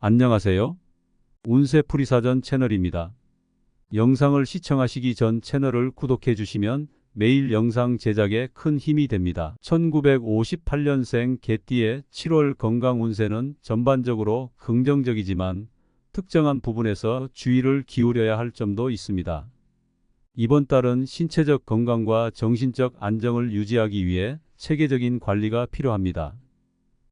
안녕하세요. 운세풀이사전 채널입니다. 영상을 시청하시기 전 채널을 구독해 주시면 매일 영상 제작에 큰 힘이 됩니다. 1958년생 개띠의 7월 건강 운세는 전반적으로 긍정적이지만 특정한 부분에서 주의를 기울여야 할 점도 있습니다. 이번 달은 신체적 건강과 정신적 안정을 유지하기 위해 체계적인 관리가 필요합니다.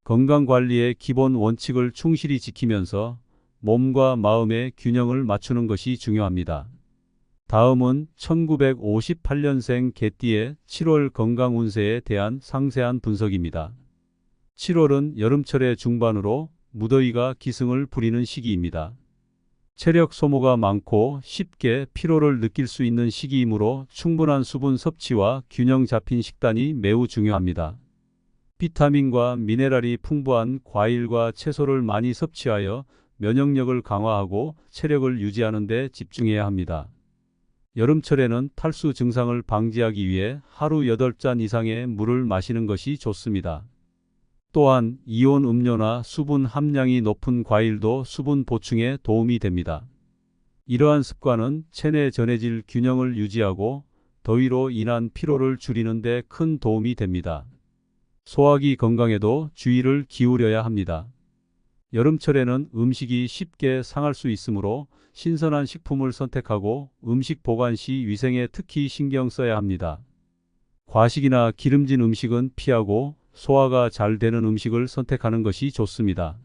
건강관리의 기본 원칙을 충실히 지키면서 몸과 마음의 균형을 맞추는 것이 중요합니다. 다음은 1958년생 개띠의 7월 건강 운세에 대한 상세한 분석입니다. 7월은 여름철의 중반으로 무더위가 기승을 부리는 시기입니다. 체력 소모가 많고 쉽게 피로를 느낄 수 있는 시기이므로 충분한 수분 섭취와 균형 잡힌 식단이 매우 중요합니다. 비타민과 미네랄이 풍부한 과일과 채소를 많이 섭취하여 면역력을 강화하고 체력을 유지하는 데 집중해야 합니다. 여름철에는 탈수 증상을 방지하기 위해 하루 8잔 이상의 물을 마시는 것이 좋습니다. 또한 이온 음료나 수분 함량이 높은 과일도 수분 보충에 도움이 됩니다. 이러한 습관은 체내 전해질 균형을 유지하고 더위로 인한 피로를 줄이는 데 큰 도움이 됩니다. 소화기 건강에도 주의를 기울여야 합니다. 여름철에는 음식이 쉽게 상할 수 있으므로 신선한 식품을 선택하고 음식 보관 시 위생에 특히 신경 써야 합니다. 과식이나 기름진 음식은 피하고 소화가 잘 되는 음식을 선택하는 것이 좋습니다.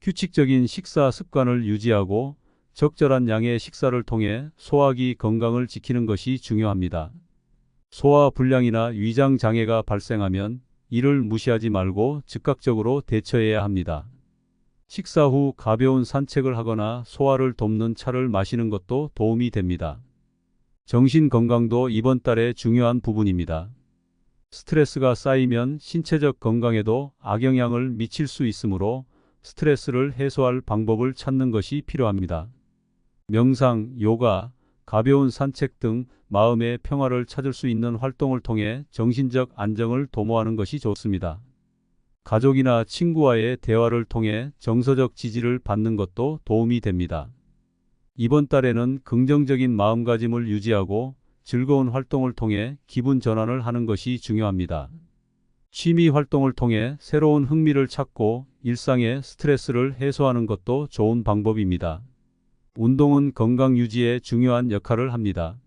규칙적인 식사 습관을 유지하고 적절한 양의 식사를 통해 소화기 건강을 지키는 것이 중요합니다. 소화 불량이나 위장 장애가 발생하면 이를 무시하지 말고 즉각적으로 대처해야 합니다. 식사 후 가벼운 산책을 하거나 소화를 돕는 차를 마시는 것도 도움이 됩니다. 정신 건강도 이번 달의 중요한 부분입니다. 스트레스가 쌓이면 신체적 건강에도 악영향을 미칠 수 있으므로 스트레스를 해소할 방법을 찾는 것이 필요합니다. 명상, 요가, 가벼운 산책 등 마음의 평화를 찾을 수 있는 활동을 통해 정신적 안정을 도모하는 것이 좋습니다. 가족이나 친구와의 대화를 통해 정서적 지지를 받는 것도 도움이 됩니다. 이번 달에는 긍정적인 마음가짐을 유지하고 즐거운 활동을 통해 기분 전환을 하는 것이 중요합니다. 취미 활동을 통해 새로운 흥미를 찾고 일상의 스트레스를 해소하는 것도 좋은 방법입니다. 운동은 건강 유지에 중요한 역할을 합니다.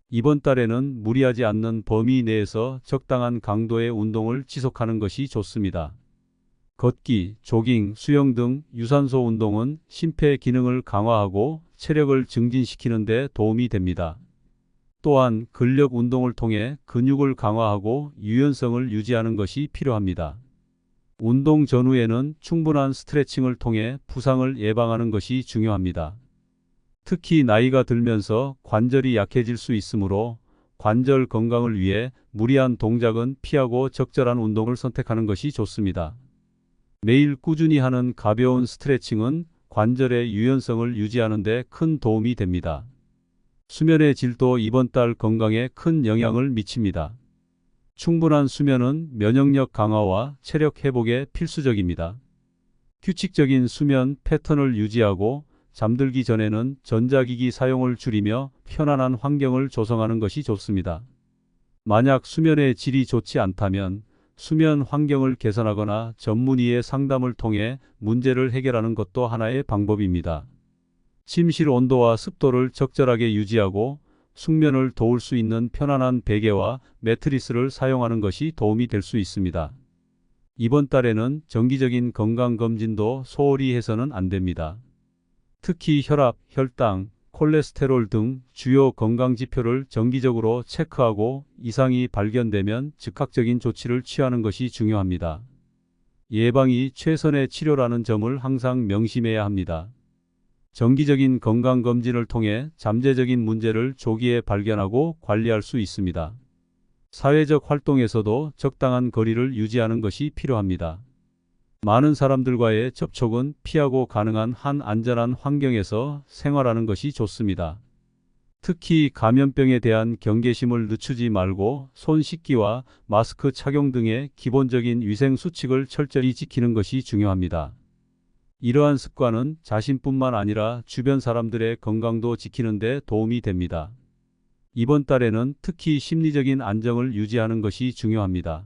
이번 달에는 무리하지 않는 범위 내에서 적당한 강도의 운동을 지속하는 것이 좋습니다. 걷기, 조깅, 수영 등 유산소 운동은 심폐 기능을 강화하고 체력을 증진시키는 데 도움이 됩니다. 또한 근력 운동을 통해 근육을 강화하고 유연성을 유지하는 것이 필요합니다. 운동 전후에는 충분한 스트레칭을 통해 부상을 예방하는 것이 중요합니다. 특히 나이가 들면서 관절이 약해질 수 있으므로 관절 건강을 위해 무리한 동작은 피하고 적절한 운동을 선택하는 것이 좋습니다. 매일 꾸준히 하는 가벼운 스트레칭은 관절의 유연성을 유지하는 데 큰 도움이 됩니다. 수면의 질도 이번 달 건강에 큰 영향을 미칩니다. 충분한 수면은 면역력 강화와 체력 회복에 필수적입니다. 규칙적인 수면 패턴을 유지하고 잠들기 전에는 전자기기 사용을 줄이며 편안한 환경을 조성하는 것이 좋습니다. 만약 수면의 질이 좋지 않다면 수면 환경을 개선하거나 전문의의 상담을 통해 문제를 해결하는 것도 하나의 방법입니다. 침실 온도와 습도를 적절하게 유지하고 숙면을 도울 수 있는 편안한 베개와 매트리스를 사용하는 것이 도움이 될 수 있습니다. 이번 달에는 정기적인 건강검진도 소홀히 해서는 안 됩니다. 특히 혈압, 혈당, 콜레스테롤 등 주요 건강지표를 정기적으로 체크하고 이상이 발견되면 즉각적인 조치를 취하는 것이 중요합니다. 예방이 최선의 치료라는 점을 항상 명심해야 합니다. 정기적인 건강검진을 통해 잠재적인 문제를 조기에 발견하고 관리할 수 있습니다. 사회적 활동에서도 적당한 거리를 유지하는 것이 필요합니다. 많은 사람들과의 접촉은 피하고 가능한 한 안전한 환경에서 생활하는 것이 좋습니다. 특히 감염병에 대한 경계심을 늦추지 말고 손 씻기와 마스크 착용 등의 기본적인 위생 수칙을 철저히 지키는 것이 중요합니다. 이러한 습관은 자신뿐만 아니라 주변 사람들의 건강도 지키는 데 도움이 됩니다. 이번 달에는 특히 심리적인 안정을 유지하는 것이 중요합니다.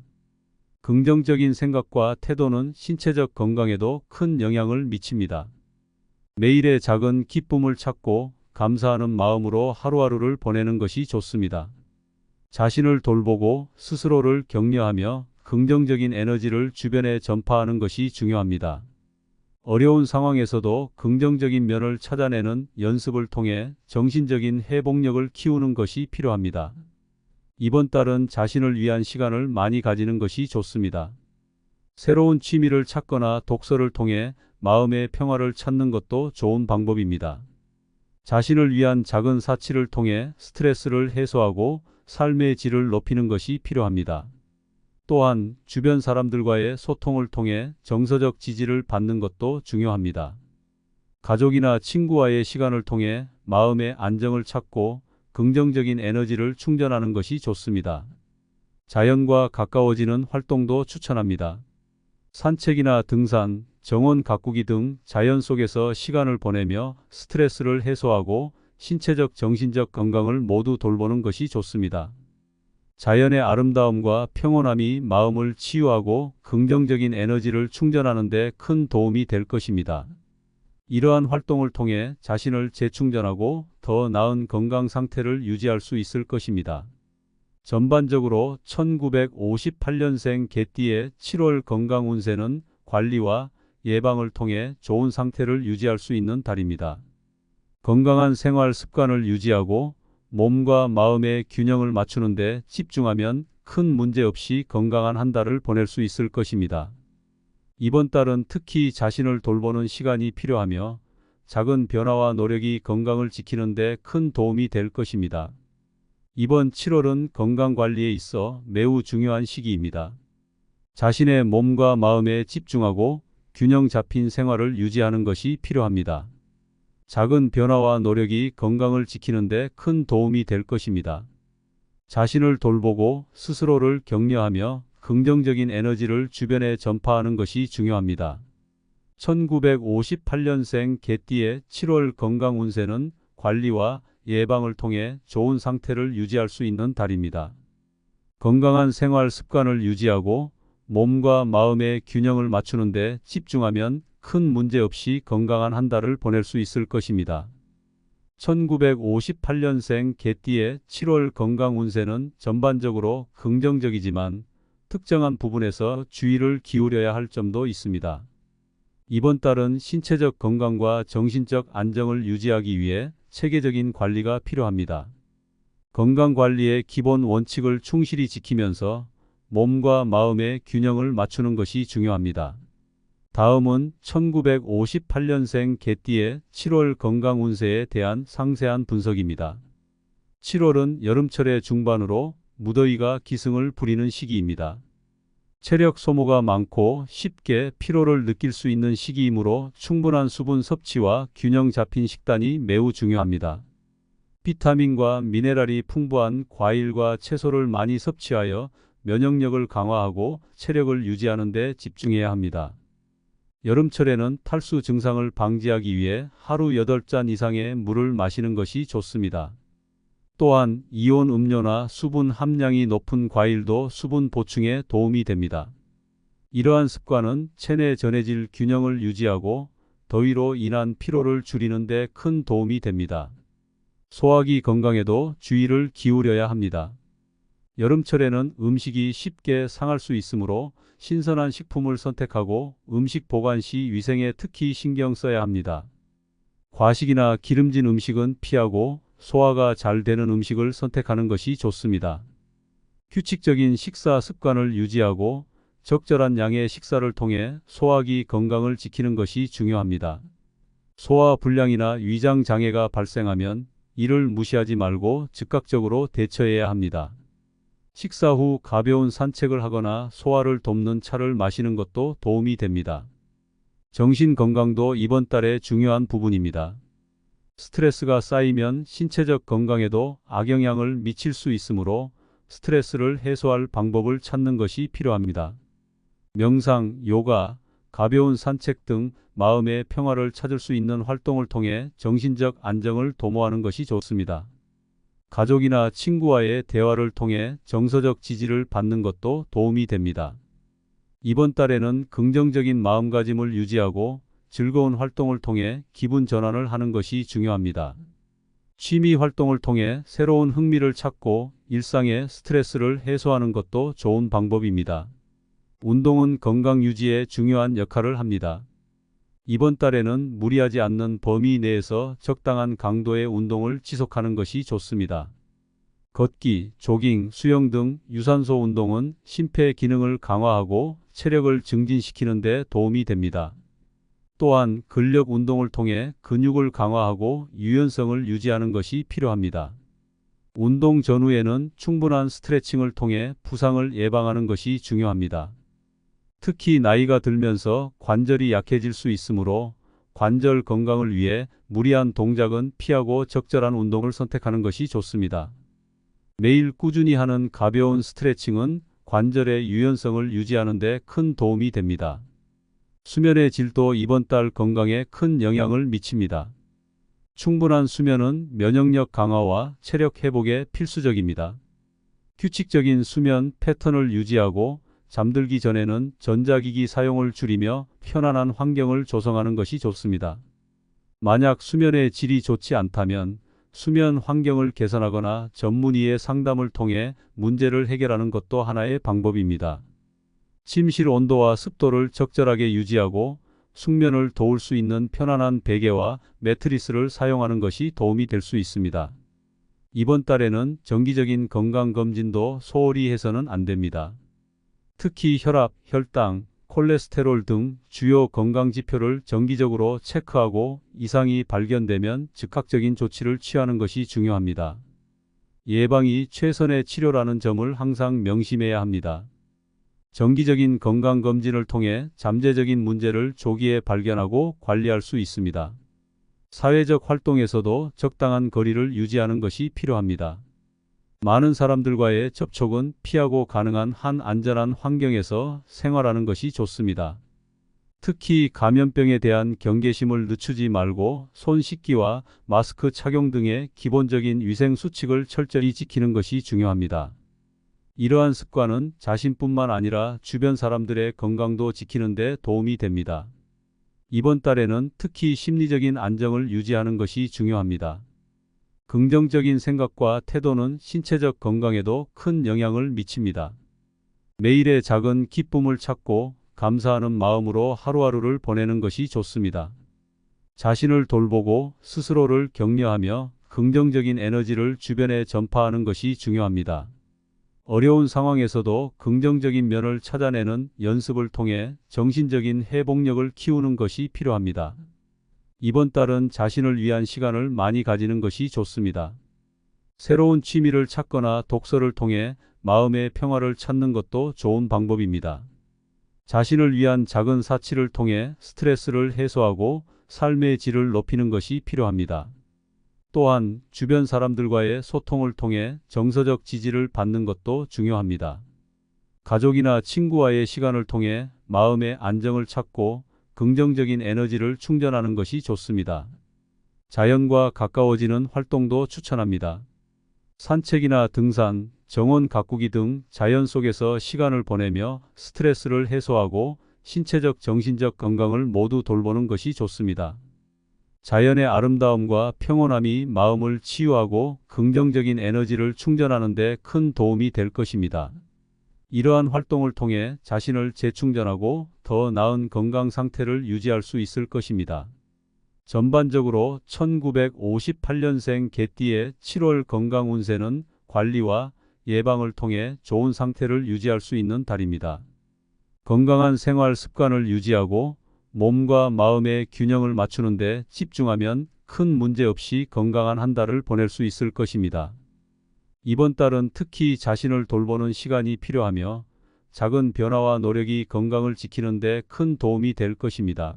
긍정적인 생각과 태도는 신체적 건강에도 큰 영향을 미칩니다. 매일의 작은 기쁨을 찾고 감사하는 마음으로 하루하루를 보내는 것이 좋습니다. 자신을 돌보고 스스로를 격려하며 긍정적인 에너지를 주변에 전파하는 것이 중요합니다. 어려운 상황에서도 긍정적인 면을 찾아내는 연습을 통해 정신적인 회복력을 키우는 것이 필요합니다. 이번 달은 자신을 위한 시간을 많이 가지는 것이 좋습니다. 새로운 취미를 찾거나 독서를 통해 마음의 평화를 찾는 것도 좋은 방법입니다. 자신을 위한 작은 사치를 통해 스트레스를 해소하고 삶의 질을 높이는 것이 필요합니다. 또한 주변 사람들과의 소통을 통해 정서적 지지를 받는 것도 중요합니다. 가족이나 친구와의 시간을 통해 마음의 안정을 찾고 긍정적인 에너지를 충전하는 것이 좋습니다. 자연과 가까워지는 활동도 추천합니다. 산책이나 등산, 정원 가꾸기 등 자연 속에서 시간을 보내며 스트레스를 해소하고 신체적, 정신적 건강을 모두 돌보는 것이 좋습니다. 자연의 아름다움과 평온함이 마음을 치유하고 긍정적인 에너지를 충전하는 데 큰 도움이 될 것입니다. 이러한 활동을 통해 자신을 재충전하고 더 나은 건강 상태를 유지할 수 있을 것입니다. 전반적으로 1958년생 개띠의 7월 건강 운세는 관리와 예방을 통해 좋은 상태를 유지할 수 있는 달입니다. 건강한 생활 습관을 유지하고 몸과 마음의 균형을 맞추는 데 집중하면 큰 문제 없이 건강한 한 달을 보낼 수 있을 것입니다. 이번 달은 특히 자신을 돌보는 시간이 필요하며 작은 변화와 노력이 건강을 지키는 데 큰 도움이 될 것입니다. 이번 7월은 건강관리에 있어 매우 중요한 시기입니다. 자신의 몸과 마음에 집중하고 균형 잡힌 생활을 유지하는 것이 필요합니다. 작은 변화와 노력이 건강을 지키는 데 큰 도움이 될 것입니다. 자신을 돌보고 스스로를 격려하며 긍정적인 에너지를 주변에 전파하는 것이 중요합니다. 1958년생 개띠의 7월 건강 운세는 관리와 예방을 통해 좋은 상태를 유지할 수 있는 달입니다. 건강한 생활 습관을 유지하고 몸과 마음의 균형을 맞추는 데 집중하면 큰 문제 없이 건강한 한 달을 보낼 수 있을 것입니다. 1958년생 개띠의 7월 건강 운세는 전반적으로 긍정적이지만 특정한 부분에서 주의를 기울여야 할 점도 있습니다. 이번 달은 신체적 건강과 정신적 안정을 유지하기 위해 체계적인 관리가 필요합니다. 건강관리의 기본 원칙을 충실히 지키면서 몸과 마음의 균형을 맞추는 것이 중요합니다. 다음은 1958년생 개띠의 7월 건강 운세에 대한 상세한 분석입니다. 7월은 여름철의 중반으로 무더위가 기승을 부리는 시기입니다. 체력 소모가 많고 쉽게 피로를 느낄 수 있는 시기이므로 충분한 수분 섭취와 균형 잡힌 식단이 매우 중요합니다. 비타민과 미네랄이 풍부한 과일과 채소를 많이 섭취하여 면역력을 강화하고 체력을 유지하는 데 집중해야 합니다. 여름철에는 탈수 증상을 방지하기 위해 하루 8잔 이상의 물을 마시는 것이 좋습니다. 또한 이온 음료나 수분 함량이 높은 과일도 수분 보충에 도움이 됩니다. 이러한 습관은 체내 전해질 균형을 유지하고 더위로 인한 피로를 줄이는 데 큰 도움이 됩니다. 소화기 건강에도 주의를 기울여야 합니다. 여름철에는 음식이 쉽게 상할 수 있으므로 신선한 식품을 선택하고 음식 보관 시 위생에 특히 신경 써야 합니다. 과식이나 기름진 음식은 피하고 소화가 잘 되는 음식을 선택하는 것이 좋습니다. 규칙적인 식사 습관을 유지하고 적절한 양의 식사를 통해 소화기 건강을 지키는 것이 중요합니다. 소화 불량이나 위장 장애가 발생하면 이를 무시하지 말고 즉각적으로 대처해야 합니다. 식사 후 가벼운 산책을 하거나 소화를 돕는 차를 마시는 것도 도움이 됩니다. 정신 건강도 이번 달의 중요한 부분입니다. 스트레스가 쌓이면 신체적 건강에도 악영향을 미칠 수 있으므로 스트레스를 해소할 방법을 찾는 것이 필요합니다. 명상, 요가, 가벼운 산책 등 마음의 평화를 찾을 수 있는 활동을 통해 정신적 안정을 도모하는 것이 좋습니다. 가족이나 친구와의 대화를 통해 정서적 지지를 받는 것도 도움이 됩니다. 이번 달에는 긍정적인 마음가짐을 유지하고 즐거운 활동을 통해 기분 전환을 하는 것이 중요합니다. 취미 활동을 통해 새로운 흥미를 찾고 일상의 스트레스를 해소하는 것도 좋은 방법입니다. 운동은 건강 유지에 중요한 역할을 합니다. 이번 달에는 무리하지 않는 범위 내에서 적당한 강도의 운동을 지속하는 것이 좋습니다. 걷기, 조깅, 수영 등 유산소 운동은 심폐 기능을 강화하고 체력을 증진시키는 데 도움이 됩니다. 또한 근력 운동을 통해 근육을 강화하고 유연성을 유지하는 것이 필요합니다. 운동 전후에는 충분한 스트레칭을 통해 부상을 예방하는 것이 중요합니다. 특히 나이가 들면서 관절이 약해질 수 있으므로 관절 건강을 위해 무리한 동작은 피하고 적절한 운동을 선택하는 것이 좋습니다. 매일 꾸준히 하는 가벼운 스트레칭은 관절의 유연성을 유지하는 데 큰 도움이 됩니다. 수면의 질도 이번 달 건강에 큰 영향을 미칩니다. 충분한 수면은 면역력 강화와 체력 회복에 필수적입니다. 규칙적인 수면 패턴을 유지하고 잠들기 전에는 전자기기 사용을 줄이며 편안한 환경을 조성하는 것이 좋습니다. 만약 수면의 질이 좋지 않다면 수면 환경을 개선하거나 전문의의 상담을 통해 문제를 해결하는 것도 하나의 방법입니다. 침실 온도와 습도를 적절하게 유지하고 숙면을 도울 수 있는 편안한 베개와 매트리스를 사용하는 것이 도움이 될 수 있습니다. 이번 달에는 정기적인 건강검진도 소홀히 해서는 안 됩니다. 특히 혈압, 혈당, 콜레스테롤 등 주요 건강지표를 정기적으로 체크하고 이상이 발견되면 즉각적인 조치를 취하는 것이 중요합니다. 예방이 최선의 치료라는 점을 항상 명심해야 합니다. 정기적인 건강검진을 통해 잠재적인 문제를 조기에 발견하고 관리할 수 있습니다. 사회적 활동에서도 적당한 거리를 유지하는 것이 필요합니다. 많은 사람들과의 접촉은 피하고 가능한 한 안전한 환경에서 생활하는 것이 좋습니다. 특히 감염병에 대한 경계심을 늦추지 말고 손 씻기와 마스크 착용 등의 기본적인 위생 수칙을 철저히 지키는 것이 중요합니다. 이러한 습관은 자신뿐만 아니라 주변 사람들의 건강도 지키는 데 도움이 됩니다. 이번 달에는 특히 심리적인 안정을 유지하는 것이 중요합니다. 긍정적인 생각과 태도는 신체적 건강에도 큰 영향을 미칩니다. 매일의 작은 기쁨을 찾고 감사하는 마음으로 하루하루를 보내는 것이 좋습니다. 자신을 돌보고 스스로를 격려하며 긍정적인 에너지를 주변에 전파하는 것이 중요합니다. 어려운 상황에서도 긍정적인 면을 찾아내는 연습을 통해 정신적인 회복력을 키우는 것이 필요합니다. 이번 달은 자신을 위한 시간을 많이 가지는 것이 좋습니다. 새로운 취미를 찾거나 독서를 통해 마음의 평화를 찾는 것도 좋은 방법입니다. 자신을 위한 작은 사치를 통해 스트레스를 해소하고 삶의 질을 높이는 것이 필요합니다. 또한 주변 사람들과의 소통을 통해 정서적 지지를 받는 것도 중요합니다. 가족이나 친구와의 시간을 통해 마음의 안정을 찾고 긍정적인 에너지를 충전하는 것이 좋습니다. 자연과 가까워지는 활동도 추천합니다. 산책이나 등산, 정원 가꾸기 등 자연 속에서 시간을 보내며 스트레스를 해소하고 신체적 정신적 건강을 모두 돌보는 것이 좋습니다. 자연의 아름다움과 평온함이 마음을 치유하고 긍정적인 에너지를 충전하는 데 큰 도움이 될 것입니다. 이러한 활동을 통해 자신을 재충전하고 더 나은 건강 상태를 유지할 수 있을 것입니다. 전반적으로 1958년생 개띠의 7월 건강 운세는 관리와 예방을 통해 좋은 상태를 유지할 수 있는 달입니다. 건강한 생활 습관을 유지하고 몸과 마음의 균형을 맞추는 데 집중하면 큰 문제 없이 건강한 한 달을 보낼 수 있을 것입니다. 이번 달은 특히 자신을 돌보는 시간이 필요하며 작은 변화와 노력이 건강을 지키는 데 큰 도움이 될 것입니다.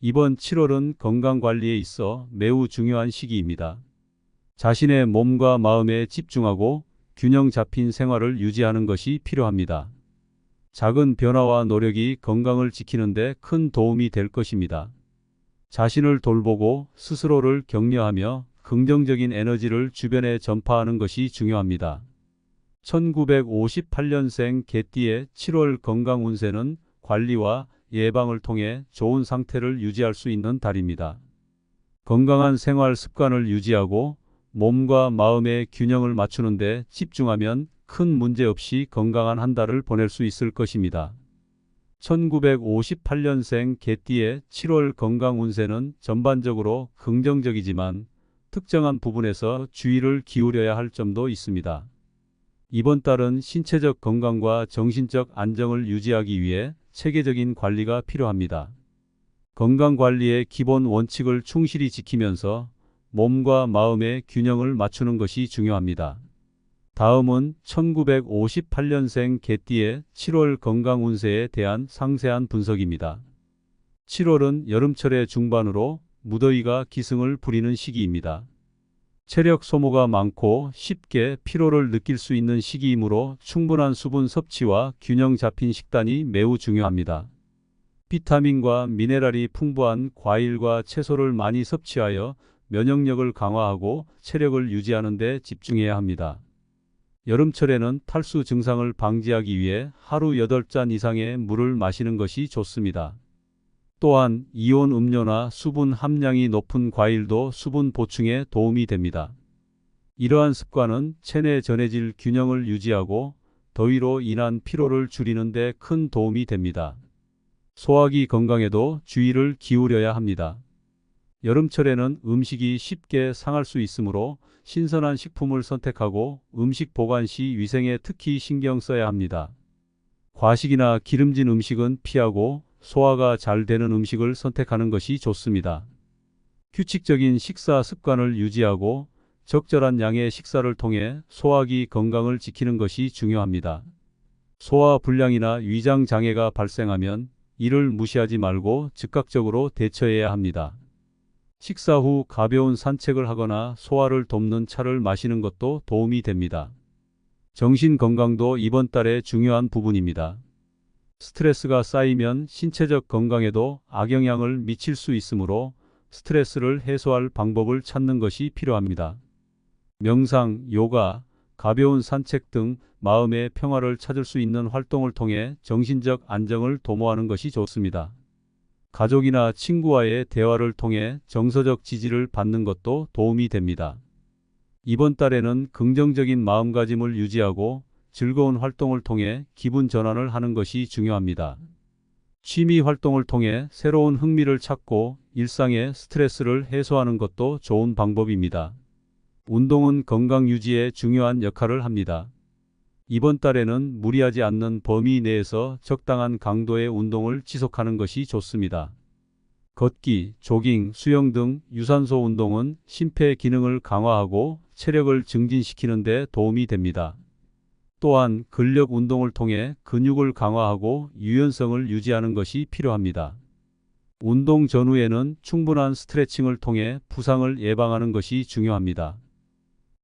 이번 7월은 건강관리에 있어 매우 중요한 시기입니다. 자신의 몸과 마음에 집중하고 균형 잡힌 생활을 유지하는 것이 필요합니다. 작은 변화와 노력이 건강을 지키는 데 큰 도움이 될 것입니다. 자신을 돌보고 스스로를 격려하며 긍정적인 에너지를 주변에 전파하는 것이 중요합니다. 1958년생 개띠의 7월 건강 운세는 관리와 예방을 통해 좋은 상태를 유지할 수 있는 달입니다. 건강한 생활 습관을 유지하고 몸과 마음의 균형을 맞추는 데 집중하면 큰 문제 없이 건강한 한 달을 보낼 수 있을 것입니다. 1958년생 개띠의 7월 건강 운세는 전반적으로 긍정적이지만 특정한 부분에서 주의를 기울여야 할 점도 있습니다. 이번 달은 신체적 건강과 정신적 안정을 유지하기 위해 체계적인 관리가 필요합니다. 건강관리의 기본 원칙을 충실히 지키면서 몸과 마음의 균형을 맞추는 것이 중요합니다. 다음은 1958년생 개띠의 7월 건강 운세에 대한 상세한 분석입니다. 7월은 여름철의 중반으로 무더위가 기승을 부리는 시기입니다. 체력 소모가 많고 쉽게 피로를 느낄 수 있는 시기이므로 충분한 수분 섭취와 균형 잡힌 식단이 매우 중요합니다. 비타민과 미네랄이 풍부한 과일과 채소를 많이 섭취하여 면역력을 강화하고 체력을 유지하는 데 집중해야 합니다. 여름철에는 탈수 증상을 방지하기 위해 하루 8잔 이상의 물을 마시는 것이 좋습니다. 또한 이온 음료나 수분 함량이 높은 과일도 수분 보충에 도움이 됩니다. 이러한 습관은 체내 전해질 균형을 유지하고 더위로 인한 피로를 줄이는 데 큰 도움이 됩니다. 소화기 건강에도 주의를 기울여야 합니다. 여름철에는 음식이 쉽게 상할 수 있으므로 신선한 식품을 선택하고 음식 보관 시 위생에 특히 신경 써야 합니다. 과식이나 기름진 음식은 피하고 소화가 잘 되는 음식을 선택하는 것이 좋습니다. 규칙적인 식사 습관을 유지하고 적절한 양의 식사를 통해 소화기 건강을 지키는 것이 중요합니다. 소화 불량이나 위장 장애가 발생하면 이를 무시하지 말고 즉각적으로 대처해야 합니다. 식사 후 가벼운 산책을 하거나 소화를 돕는 차를 마시는 것도 도움이 됩니다. 정신 건강도 이번 달의 중요한 부분입니다. 스트레스가 쌓이면 신체적 건강에도 악영향을 미칠 수 있으므로 스트레스를 해소할 방법을 찾는 것이 필요합니다. 명상, 요가, 가벼운 산책 등 마음의 평화를 찾을 수 있는 활동을 통해 정신적 안정을 도모하는 것이 좋습니다. 가족이나 친구와의 대화를 통해 정서적 지지를 받는 것도 도움이 됩니다. 이번 달에는 긍정적인 마음가짐을 유지하고 즐거운 활동을 통해 기분 전환을 하는 것이 중요합니다. 취미 활동을 통해 새로운 흥미를 찾고 일상의 스트레스를 해소하는 것도 좋은 방법입니다. 운동은 건강 유지에 중요한 역할을 합니다. 이번 달에는 무리하지 않는 범위 내에서 적당한 강도의 운동을 지속하는 것이 좋습니다. 걷기, 조깅, 수영 등 유산소 운동은 심폐 기능을 강화하고 체력을 증진시키는 데 도움이 됩니다. 또한 근력 운동을 통해 근육을 강화하고 유연성을 유지하는 것이 필요합니다. 운동 전후에는 충분한 스트레칭을 통해 부상을 예방하는 것이 중요합니다.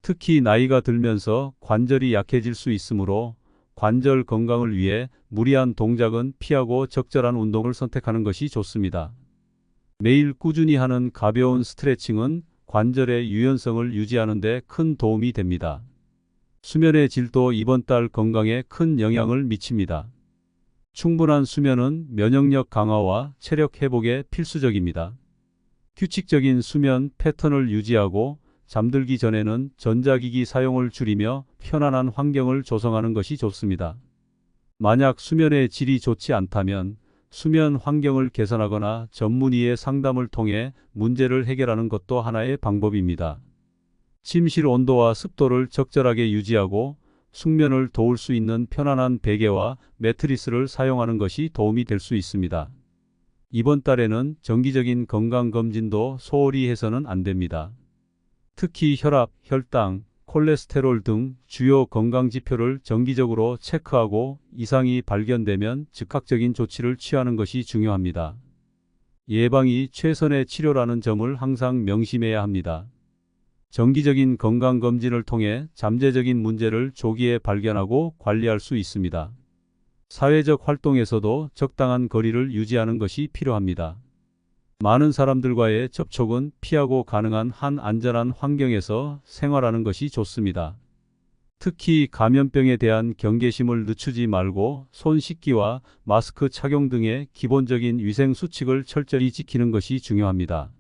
특히 나이가 들면서 관절이 약해질 수 있으므로 관절 건강을 위해 무리한 동작은 피하고 적절한 운동을 선택하는 것이 좋습니다. 매일 꾸준히 하는 가벼운 스트레칭은 관절의 유연성을 유지하는 데 큰 도움이 됩니다. 수면의 질도 이번 달 건강에 큰 영향을 미칩니다. 충분한 수면은 면역력 강화와 체력 회복에 필수적입니다. 규칙적인 수면 패턴을 유지하고 잠들기 전에는 전자기기 사용을 줄이며 편안한 환경을 조성하는 것이 좋습니다. 만약 수면의 질이 좋지 않다면 수면 환경을 개선하거나 전문의의 상담을 통해 문제를 해결하는 것도 하나의 방법입니다. 침실 온도와 습도를 적절하게 유지하고 숙면을 도울 수 있는 편안한 베개와 매트리스를 사용하는 것이 도움이 될 수 있습니다. 이번 달에는 정기적인 건강검진도 소홀히 해서는 안 됩니다. 특히 혈압, 혈당, 콜레스테롤 등 주요 건강지표를 정기적으로 체크하고 이상이 발견되면 즉각적인 조치를 취하는 것이 중요합니다. 예방이 최선의 치료라는 점을 항상 명심해야 합니다. 정기적인 건강검진을 통해 잠재적인 문제를 조기에 발견하고 관리할 수 있습니다. 사회적 활동에서도 적당한 거리를 유지하는 것이 필요합니다. 많은 사람들과의 접촉은 피하고 가능한 한 안전한 환경에서 생활하는 것이 좋습니다. 특히 감염병에 대한 경계심을 늦추지 말고 손 씻기와 마스크 착용 등의 기본적인 위생 수칙을 철저히 지키는 것이 중요합니다.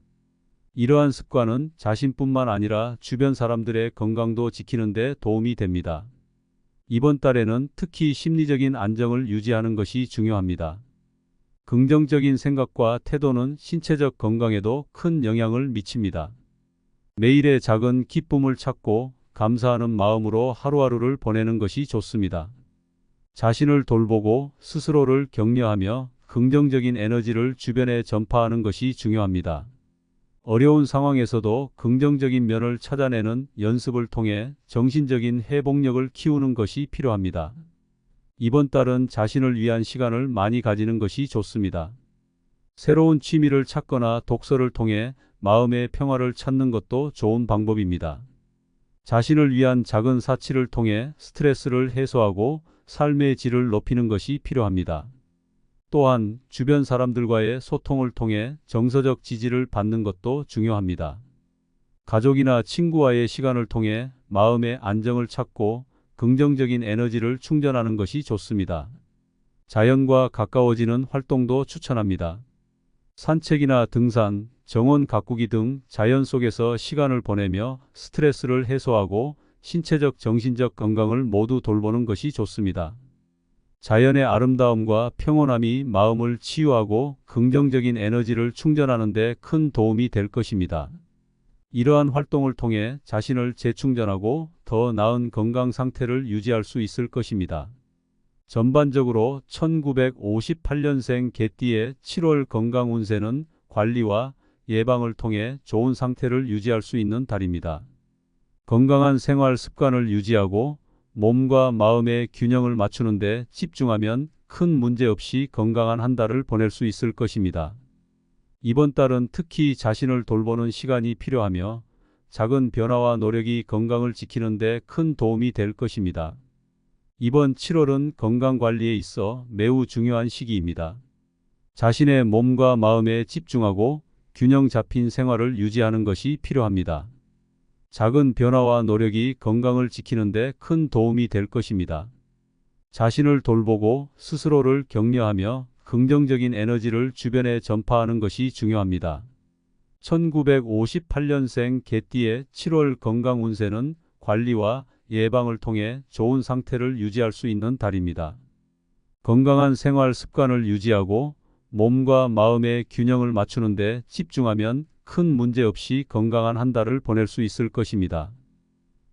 이러한 습관은 자신뿐만 아니라 주변 사람들의 건강도 지키는 데 도움이 됩니다. 이번 달에는 특히 심리적인 안정을 유지하는 것이 중요합니다. 긍정적인 생각과 태도는 신체적 건강에도 큰 영향을 미칩니다. 매일의 작은 기쁨을 찾고 감사하는 마음으로 하루하루를 보내는 것이 좋습니다. 자신을 돌보고 스스로를 격려하며 긍정적인 에너지를 주변에 전파하는 것이 중요합니다. 어려운 상황에서도 긍정적인 면을 찾아내는 연습을 통해 정신적인 회복력을 키우는 것이 필요합니다. 이번 달은 자신을 위한 시간을 많이 가지는 것이 좋습니다. 새로운 취미를 찾거나 독서를 통해 마음의 평화를 찾는 것도 좋은 방법입니다. 자신을 위한 작은 사치를 통해 스트레스를 해소하고 삶의 질을 높이는 것이 필요합니다. 또한 주변 사람들과의 소통을 통해 정서적 지지를 받는 것도 중요합니다. 가족이나 친구와의 시간을 통해 마음의 안정을 찾고 긍정적인 에너지를 충전하는 것이 좋습니다. 자연과 가까워지는 활동도 추천합니다. 산책이나 등산, 정원 가꾸기 등 자연 속에서 시간을 보내며 스트레스를 해소하고 신체적, 정신적 건강을 모두 돌보는 것이 좋습니다. 자연의 아름다움과 평온함이 마음을 치유하고 긍정적인 에너지를 충전하는 데 큰 도움이 될 것입니다. 이러한 활동을 통해 자신을 재충전하고 더 나은 건강 상태를 유지할 수 있을 것입니다. 전반적으로 1958년생 개띠의 7월 건강 운세는 관리와 예방을 통해 좋은 상태를 유지할 수 있는 달입니다. 건강한 생활 습관을 유지하고 몸과 마음의 균형을 맞추는 데 집중하면 큰 문제 없이 건강한 한 달을 보낼 수 있을 것입니다. 이번 달은 특히 자신을 돌보는 시간이 필요하며 작은 변화와 노력이 건강을 지키는 데 큰 도움이 될 것입니다. 이번 7월은 건강관리에 있어 매우 중요한 시기입니다. 자신의 몸과 마음에 집중하고 균형 잡힌 생활을 유지하는 것이 필요합니다. 작은 변화와 노력이 건강을 지키는 데 큰 도움이 될 것입니다. 자신을 돌보고 스스로를 격려하며 긍정적인 에너지를 주변에 전파하는 것이 중요합니다. 1958년생 개띠의 7월 건강 운세는 관리와 예방을 통해 좋은 상태를 유지할 수 있는 달입니다. 건강한 생활 습관을 유지하고 몸과 마음의 균형을 맞추는 데 집중하면 큰 문제 없이 건강한 한 달을 보낼 수 있을 것입니다.